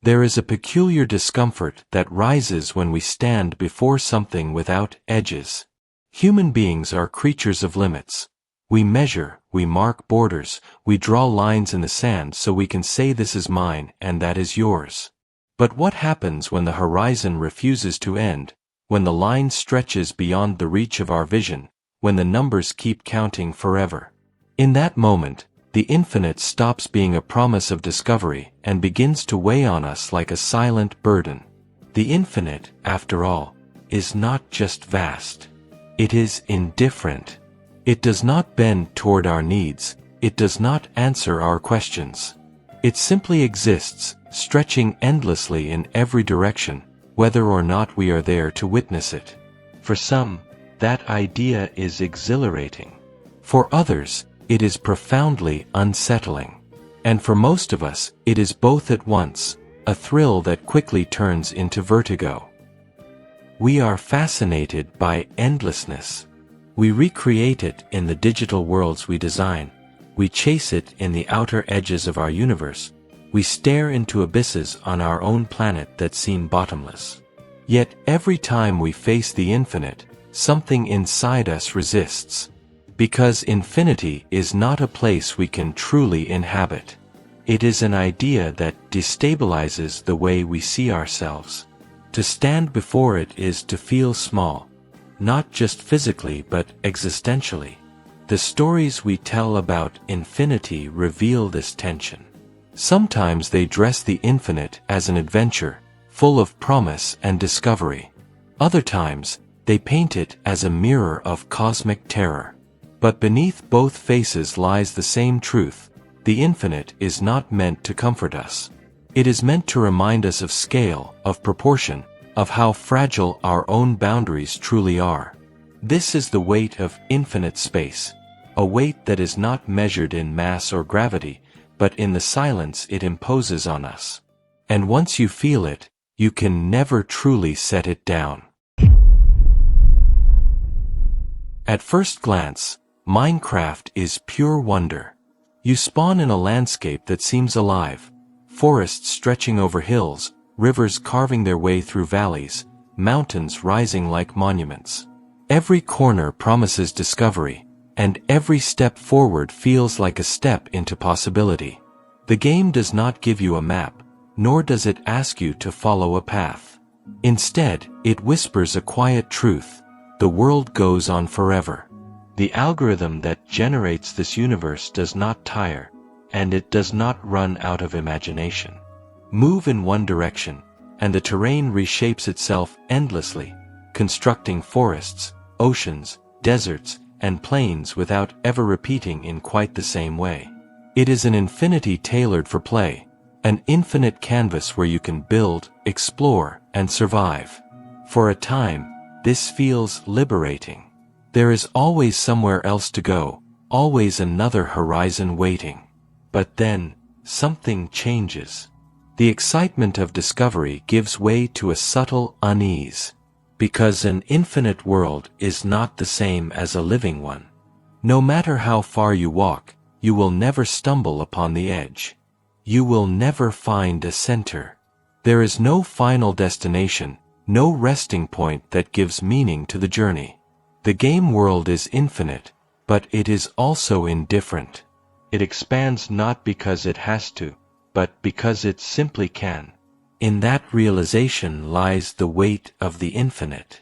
There is a peculiar discomfort that rises when we stand before something without edges. Human beings are creatures of limits. We measure, we mark borders, we draw lines in the sand so we can say this is mine and that is yours. But what happens when the horizon refuses to end, when the line stretches beyond the reach of our vision, when the numbers keep counting forever? In that moment, the infinite stops being a promise of discovery and begins to weigh on us like a silent burden. The infinite, after all, is not just vast. It is indifferent. It does not bend toward our needs. It does not answer our questions. It simply exists, stretching endlessly in every direction, whether or not we are there to witness it. For some, that idea is exhilarating. For others, it is profoundly unsettling. And for most of us, it is both at once, a thrill that quickly turns into vertigo. We are fascinated by endlessness. We recreate it in the digital worlds we design. We chase it in the outer edges of our universe. We stare into abysses on our own planet that seem bottomless. Yet every time we face the infinite, something inside us resists. Because infinity is not a place we can truly inhabit. It is an idea that destabilizes the way we see ourselves. To stand before it is to feel small, not just physically but existentially. The stories we tell about infinity reveal this tension. Sometimes they dress the infinite as an adventure, full of promise and discovery. Other times, they paint it as a mirror of cosmic terror. But beneath both faces lies the same truth: the infinite is not meant to comfort us. It is meant to remind us of scale, of proportion, of how fragile our own boundaries truly are. This is the weight of infinite space, a weight that is not measured in mass or gravity, but in the silence it imposes on us. And once you feel it, you can never truly set it down. At first glance, Minecraft is pure wonder. You spawn in a landscape that seems alive, forests stretching over hills, rivers carving their way through valleys, mountains rising like monuments. Every corner promises discovery, and every step forward feels like a step into possibility. The game does not give you a map, nor does it ask you to follow a path. Instead, it whispers a quiet truth: the world goes on forever. The algorithm that generates this universe does not tire, and it does not run out of imagination. Move in one direction, and the terrain reshapes itself endlessly, constructing forests, oceans, deserts, and plains without ever repeating in quite the same way. It is an infinity tailored for play, an infinite canvas where you can build, explore, and survive. For a time, this feels liberating. There is always somewhere else to go, always another horizon waiting. But then, something changes. The excitement of discovery gives way to a subtle unease. Because an infinite world is not the same as a living one. No matter how far you walk, you will never stumble upon the edge. You will never find a center. There is no final destination, no resting point that gives meaning to the journey. The game world is infinite, but it is also indifferent. It expands not because it has to, but because it simply can. In that realization lies the weight of the infinite.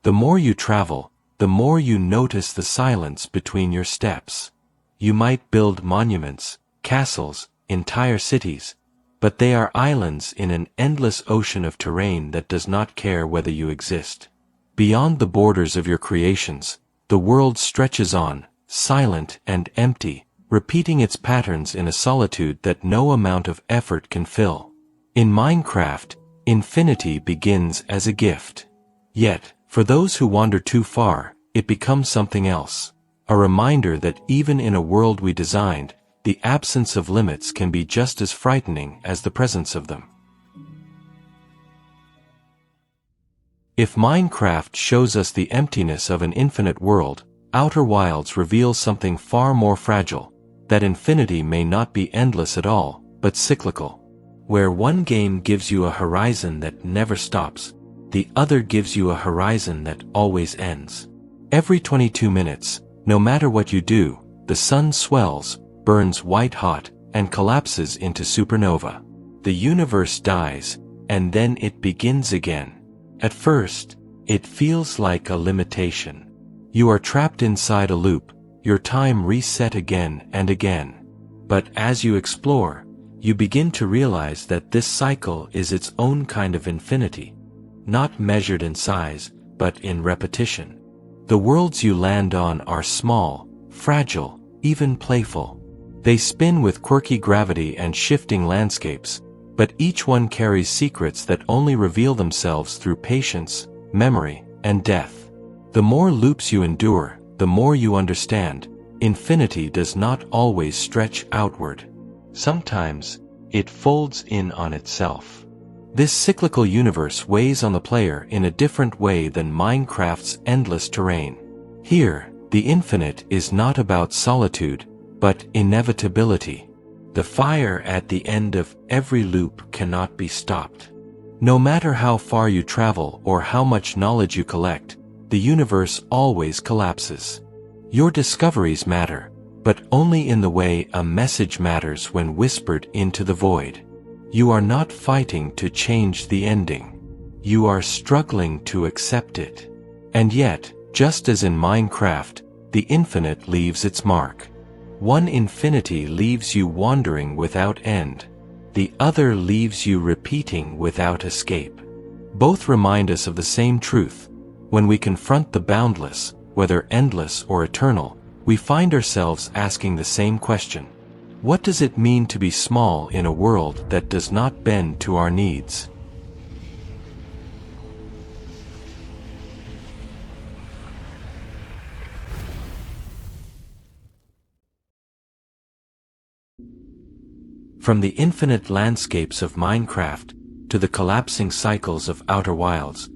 The more you travel, the more you notice the silence between your steps. You might build monuments, castles, entire cities, but they are islands in an endless ocean of terrain that does not care whether you exist. Beyond the borders of your creations, the world stretches on, silent and empty, repeating its patterns in a solitude that no amount of effort can fill. In Minecraft, infinity begins as a gift. Yet, for those who wander too far, it becomes something else. A reminder that even in a world we designed, the absence of limits can be just as frightening as the presence of them. If Minecraft shows us the emptiness of an infinite world, Outer Wilds reveals something far more fragile: that infinity may not be endless at all, but cyclical. Where one game gives you a horizon that never stops, the other gives you a horizon that always ends. Every 22 minutes, no matter what you do, the sun swells, burns white-hot, and collapses into supernova. The universe dies, and then it begins again. At first, it feels like a limitation. You are trapped inside a loop, your time reset again and again. But as you explore, you begin to realize that this cycle is its own kind of infinity, not measured in size, but in repetition. The worlds you land on are small, fragile, even playful. They spin with quirky gravity and shifting landscapes, but each one carries secrets that only reveal themselves through patience, memory, and death. The more loops you endure, the more you understand, infinity does not always stretch outward. Sometimes, it folds in on itself. This cyclical universe weighs on the player in a different way than Minecraft's endless terrain. Here, the infinite is not about solitude, but inevitability. The fire at the end of every loop cannot be stopped. No matter how far you travel or how much knowledge you collect, the universe always collapses. Your discoveries matter, but only in the way a message matters when whispered into the void. You are not fighting to change the ending. You are struggling to accept it. And yet, just as in Minecraft, the infinite leaves its mark. One infinity leaves you wandering without end. The other leaves you repeating without escape. Both remind us of the same truth. When we confront the boundless, whether endless or eternal, we find ourselves asking the same question. What does it mean to be small in a world that does not bend to our needs? From the infinite landscapes of Minecraft to the collapsing cycles of Outer Wilds,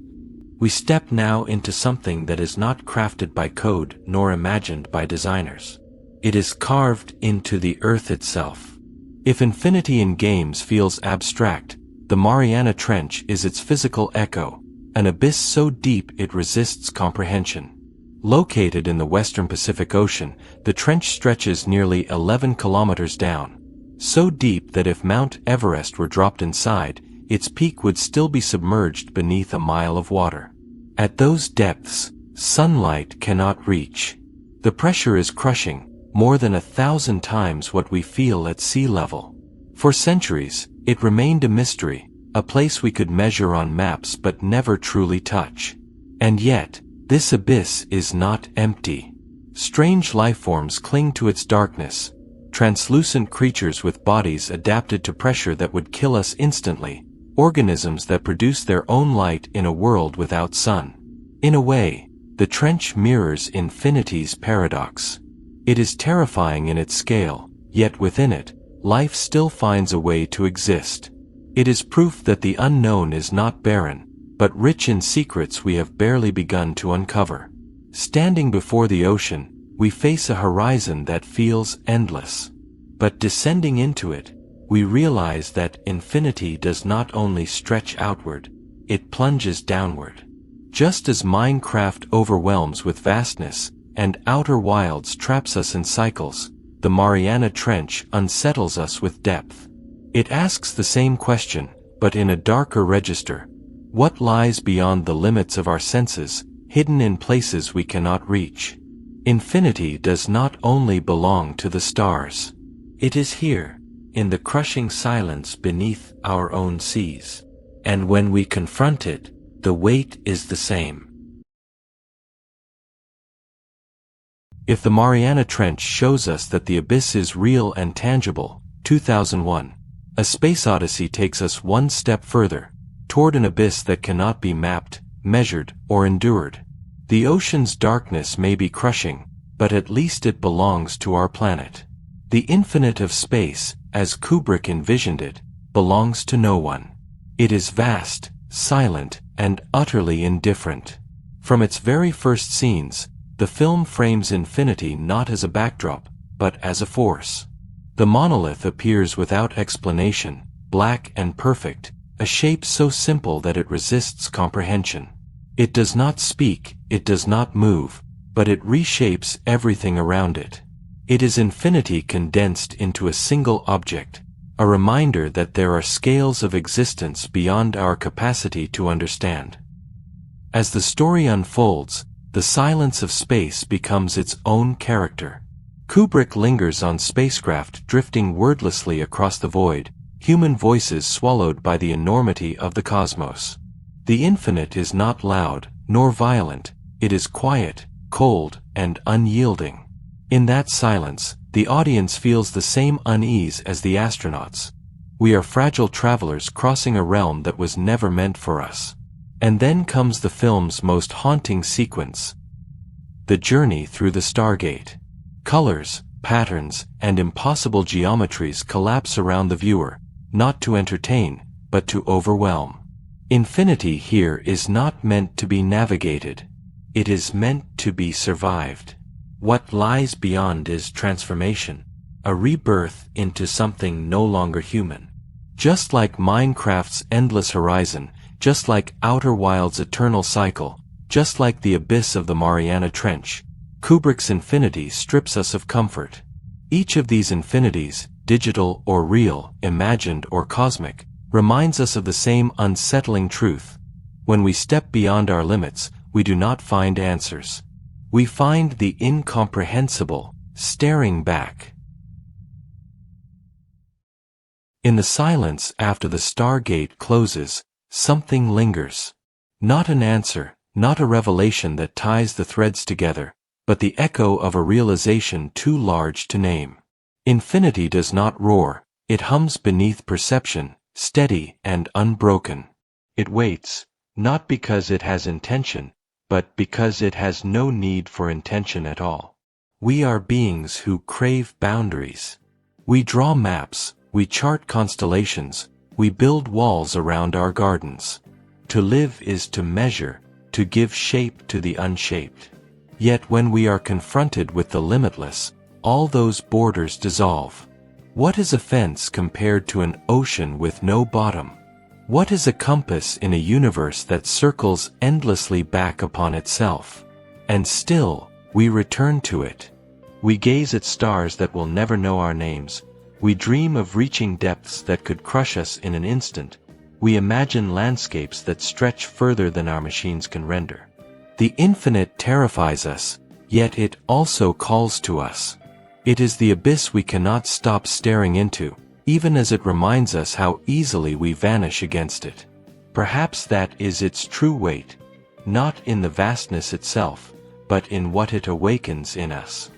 we step now into something that is not crafted by code nor imagined by designers. It is carved into the earth itself. If infinity in games feels abstract, the Mariana Trench is its physical echo, an abyss so deep it resists comprehension. Located in the western Pacific Ocean, the trench stretches nearly 11 kilometers down, so deep that if Mount Everest were dropped inside, its peak would still be submerged beneath a mile of water. At those depths, sunlight cannot reach. The pressure is crushing, more than 1,000 times what we feel at sea level. For centuries, it remained a mystery, a place we could measure on maps but never truly touch. And yet, this abyss is not empty. Strange lifeforms cling to its darkness, translucent creatures with bodies adapted to pressure that would kill us instantly, organisms that produce their own light in a world without sun. In a way, the trench mirrors infinity's paradox. It is terrifying in its scale, yet within it, life still finds a way to exist. It is proof that the unknown is not barren, but rich in secrets we have barely begun to uncover. Standing before the ocean, we face a horizon that feels endless. But descending into it, we realize that infinity does not only stretch outward, it plunges downward. Just as Minecraft overwhelms with vastness, and Outer Wilds traps us in cycles, the Mariana Trench unsettles us with depth. It asks the same question, but in a darker register. What lies beyond the limits of our senses, hidden in places we cannot reach? Infinity does not only belong to the stars. It is here, in the crushing silence beneath our own seas. And when we confront it, the weight is the same. If the Mariana Trench shows us that the abyss is real and tangible, 2001, A Space Odyssey takes us one step further, toward an abyss that cannot be mapped, measured, or endured. The ocean's darkness may be crushing, but at least it belongs to our planet. The infinite of space, as Kubrick envisioned it, belongs to no one. It is vast, silent, and utterly indifferent. From its very first scenes, the film frames infinity not as a backdrop, but as a force. The monolith appears without explanation, black and perfect, a shape so simple that it resists comprehension. It does not speak, it does not move, but it reshapes everything around it. It is infinity condensed into a single object, a reminder that there are scales of existence beyond our capacity to understand. As the story unfolds, the silence of space becomes its own character. Kubrick lingers on spacecraft drifting wordlessly across the void, human voices swallowed by the enormity of the cosmos. The infinite is not loud, nor violent, it is quiet, cold, and unyielding. In that silence, the audience feels the same unease as the astronauts. We are fragile travelers crossing a realm that was never meant for us. And then comes the film's most haunting sequence: the journey through the Stargate. Colors, patterns, and impossible geometries collapse around the viewer, not to entertain, but to overwhelm. Infinity here is not meant to be navigated. It is meant to be survived. What lies beyond is transformation, a rebirth into something no longer human. Just like Minecraft's endless horizon, just like Outer Wilds' eternal cycle, just like the abyss of the Mariana Trench, Kubrick's infinity strips us of comfort. Each of these infinities, digital or real, imagined or cosmic, reminds us of the same unsettling truth. When we step beyond our limits, we do not find answers. We find the incomprehensible, staring back. In the silence after the Stargate closes, something lingers. Not an answer, not a revelation that ties the threads together, but the echo of a realization too large to name. Infinity does not roar, it hums beneath perception, steady and unbroken. It waits, not because it has intention, but because it has no need for intention at all. We are beings who crave boundaries. We draw maps, we chart constellations, we build walls around our gardens. To live is to measure, to give shape to the unshaped. Yet when we are confronted with the limitless, all those borders dissolve. What is a fence compared to an ocean with no bottom? What is a compass in a universe that circles endlessly back upon itself? And still, we return to it. We gaze at stars that will never know our names. We dream of reaching depths that could crush us in an instant. We imagine landscapes that stretch further than our machines can render. The infinite terrifies us, yet it also calls to us. It is the abyss we cannot stop staring into, even as it reminds us how easily we vanish against it. Perhaps that is its true weight, not in the vastness itself, but in what it awakens in us.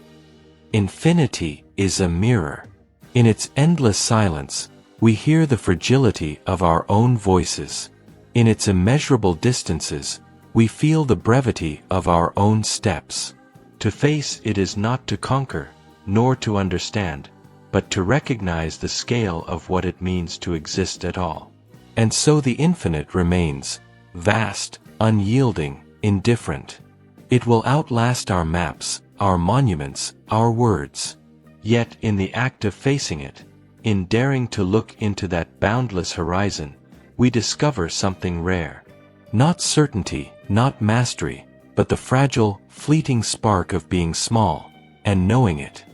Infinity is a mirror. In its endless silence, we hear the fragility of our own voices. In its immeasurable distances, we feel the brevity of our own steps. To face it is not to conquer, nor to understand, but to recognize the scale of what it means to exist at all. And so the infinite remains, vast, unyielding, indifferent. It will outlast our maps, our monuments, our words. Yet in the act of facing it, in daring to look into that boundless horizon, we discover something rare. Not certainty, not mastery, but the fragile, fleeting spark of being small, and knowing it.